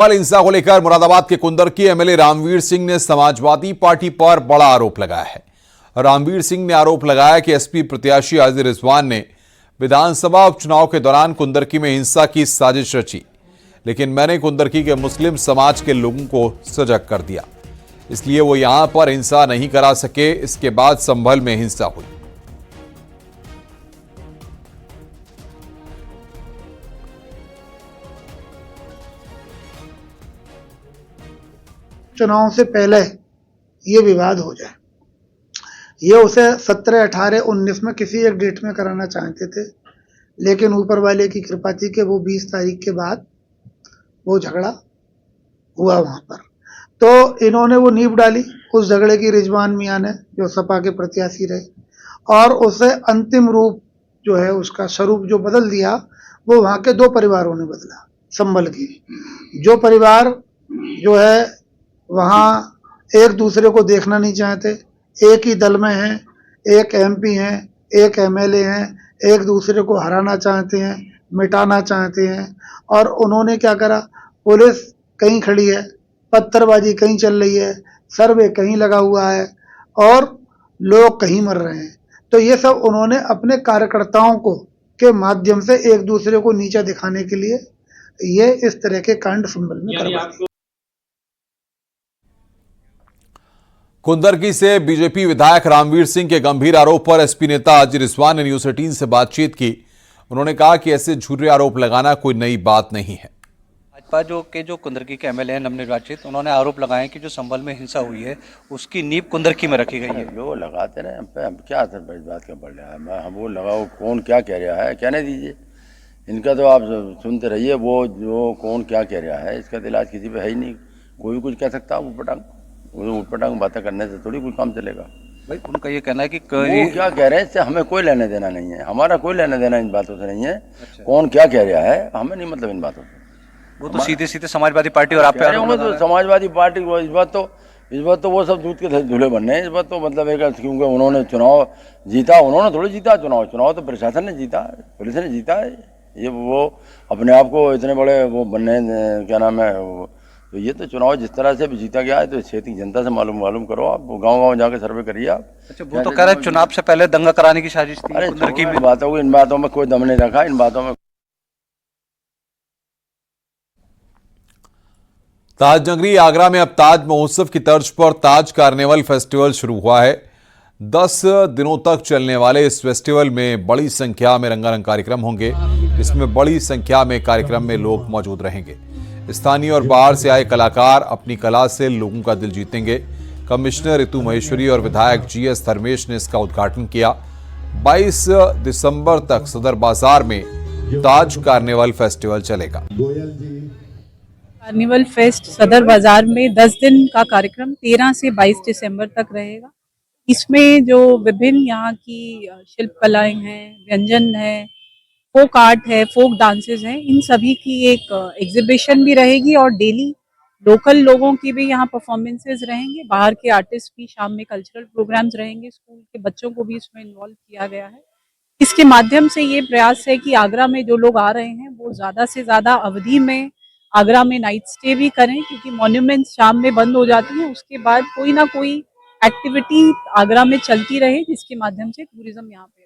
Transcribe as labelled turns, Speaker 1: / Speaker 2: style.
Speaker 1: फिलहाल हिंसा को लेकर मुरादाबाद के कुंदरकी एमएलए रामवीर सिंह ने समाजवादी पार्टी पर बड़ा आरोप लगाया है। रामवीर सिंह ने आरोप लगाया कि एसपी प्रत्याशी हाजी रिजवान ने विधानसभा उपचुनाव के दौरान कुंदरकी में हिंसा की साजिश रची, लेकिन मैंने कुंदरकी के मुस्लिम समाज के लोगों को सजग कर दिया, इसलिए वो यहां पर हिंसा नहीं करा सके। इसके बाद संभल में हिंसा हुई।
Speaker 2: चुनाव से पहले ये विवाद हो जाए, ये उसे 17, 18, 19 में किसी एक डेट में कराना चाहते थे, लेकिन ऊपर वाले की कृपा थी कि वो 20 तारीख के बाद वो झगड़ा हुआ वहां पर। तो इन्होंने वो नींव डाली उस झगड़े की, रिजवान मियां ने, जो सपा के प्रत्याशी रहे, और उसे अंतिम रूप जो है उसका स्वरूप जो बदल दिया वो वहां के दो परिवारों ने बदला। संभल की जो परिवार जो है वहां एक दूसरे को देखना नहीं चाहते, एक ही दल में हैं, एक एमपी हैं, एक एमएलए हैं, एक दूसरे को हराना चाहते हैं, मिटाना चाहते हैं। और उन्होंने क्या करा, पुलिस कहीं खड़ी है, पत्थरबाजी कहीं चल रही है, सर्वे कहीं लगा हुआ है और लोग कहीं मर रहे हैं। तो ये सब उन्होंने अपने कार्यकर्ताओं को के माध्यम से एक दूसरे को नीचा दिखाने के लिए ये इस तरह के कांड संभल में करवाए।
Speaker 1: कुंदरकी से बीजेपी विधायक रामवीर सिंह के गंभीर आरोप पर एसपी नेता हाजी रिजवान ने न्यूज़ 18 से बातचीत की। उन्होंने कहा कि ऐसे झूठे आरोप लगाना कोई नई बात नहीं है।
Speaker 3: भाजपा जो कुंदरकी के एमएलए हैं नवनिर्वाचित, उन्होंने आरोप लगाए कि जो संभल में हिंसा हुई है उसकी नींव कुंदरकी में रखी गई है।
Speaker 4: जो लगाते रहे, हम क्या असर पर इस बात का पड़ रहा है। हम वो लगाओ, कौन क्या कह रहा है कहने दीजिए, इनका तो आप सुनते रहिए। वो जो कौन क्या कह रहा है इसका तो इलाज किसी पे है ही नहीं। कोई भी कुछ कह सकता है, उठपटांग बातें करने से थोड़ी कोई काम चलेगा।
Speaker 3: भाई उनका ये कहना है कि
Speaker 4: वो क्या कह रहे हैं इससे हमें कोई लेने देना नहीं है, हमारा कोई लेने देना इन बातों से नहीं है। अच्छा। कौन क्या कह रहा है हमें नहीं मतलब इन बातों से।
Speaker 3: वो तो सीधे सीधे समाजवादी पार्टी और आप पे
Speaker 4: तो समाजवादी पार्टी इस बात तो वो सब दूध के धुले बनने हैं। इस बात तो मतलब है क्योंकि उन्होंने चुनाव जीता, उन्होंने थोड़ी जीता चुनाव तो प्रशासन ने जीता, पुलिस ने जीता है। ये वो अपने आप को इतने बड़े वो बनने, क्या नाम है, तो ये तो चुनाव जिस तरह से भी जीता गया है तो क्षेत्र की जनता से मालूम करो। आप गांव जाके सर्वे करिए आप।
Speaker 3: अच्छा, वो तो कह रहे हैं चुनाव से पहले दंगा कराने की साजिश थी।
Speaker 4: अरे इन बातों में कोई दम नहीं रखा, इन बातों में।
Speaker 1: ताज नगरी आगरा में अब ताज महोत्सव की तर्ज पर ताज कार्निवल फेस्टिवल शुरू हुआ है। 10 दिनों तक चलने वाले इस फेस्टिवल में बड़ी संख्या में रंगारंग कार्यक्रम होंगे। इसमें बड़ी संख्या में कार्यक्रम में लोग मौजूद रहेंगे। स्थानीय और बाहर से आए कलाकार अपनी कला से लोगों का दिल जीतेंगे। कमिश्नर ऋतु महेश्वरी और विधायक जीएस धर्मेश ने इसका उद्घाटन किया। 22 दिसंबर तक सदर बाजार में ताज कार्निवल फेस्टिवल चलेगा।
Speaker 5: कार्निवल फेस्ट सदर बाजार में 10 दिन का कार्यक्रम 13 से 22 दिसंबर तक रहेगा। इसमें जो विभिन्न यहाँ की शिल्प कलाएं हैं, व्यंजन है, फोक आर्ट है, फोक डांसेस हैं, इन सभी की एक एग्जीबिशन भी रहेगी और डेली लोकल लोगों की भी यहाँ परफॉर्मेंसेस रहेंगे। बाहर के आर्टिस्ट भी, शाम में कल्चरल प्रोग्राम्स रहेंगे, स्कूल के बच्चों को भी इसमें इन्वॉल्व किया गया है। इसके माध्यम से ये प्रयास है कि आगरा में जो लोग आ रहे हैं वो ज़्यादा से ज़्यादा अवधि में आगरा में नाइट स्टे भी करें, क्योंकि मॉन्यूमेंट्स शाम में बंद हो जाती हैं। उसके बाद कोई ना कोई एक्टिविटी आगरा में चलती रहे जिसके माध्यम से टूरिज्म यहाँ पे